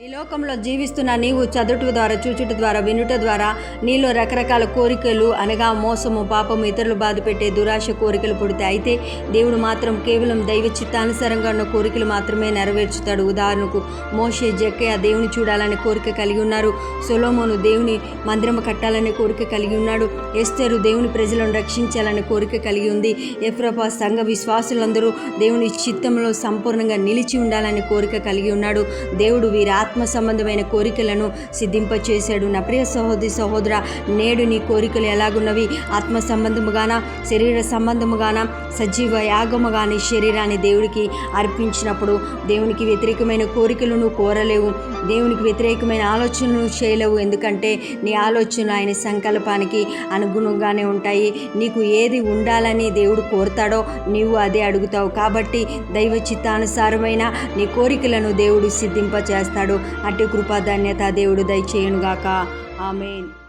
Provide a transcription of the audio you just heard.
ఈ లోకంలో జీవిస్తున్న నీవు చదువుట ద్వారా, చూచుట ద్వారా, వినుట ద్వారా నీలో రకరకాల కోరికలు అనగా మోసము, పాపము, ఇతరులు బాధపెట్టే దురాశ కోరికలు పుడితే, అయితే దేవుడు మాత్రం కేవలం దైవ చిత్తానుసారంగా ఉన్న కోరికలు మాత్రమే నెరవేర్చుతాడు. ఉదాహరణకు మోషే, జక్కయ్య దేవుని చూడాలనే కోరిక కలిగి ఉన్నారు. సొలొమోను దేవుని మందిరము కట్టాలనే కోరిక కలిగి ఉన్నాడు. ఎస్తేరు దేవుని ప్రజలను రక్షించాలనే కోరిక కలిగి ఉంది. ఎఫ్రాపా సంఘ విశ్వాసులందరూ దేవుని చిత్తంలో సంపూర్ణంగా నిలిచి ఉండాలనే కోరిక కలిగి ఉన్నాడు. దేవుడు వీరి ఆత్మ సంబంధమైన కోరికలను సిద్ధింపచేశాడు. నా ప్రియ సహోదరి సహోదర, నేడు నీ కోరికలు ఎలాగున్నవి? ఆత్మ సంబంధముగాన, శరీర సంబంధముగాన, సజీవ యాగముగాని శరీరాన్ని దేవుడికి అర్పించినప్పుడు దేవునికి వ్యతిరేకమైన కోరికలు నువ్వు కోరలేవు. దేవునికి వ్యతిరేకమైన ఆలోచనలు చేయలేవు. ఎందుకంటే నీ ఆలోచనలు ఆయన సంకల్పానికి అనుగుణంగానే ఉంటాయి. నీకు ఏది ఉండాలని దేవుడు కోరుతాడో నీవు అదే అడుగుతావు. కాబట్టి దైవ చిత్తానుసారమైన నీ కోరికలను దేవుడు సిద్ధింపచేస్తాడు. అట్టి కృపా ధన్యత దేవుడు దయచేయునుగాక. ఆమేన్.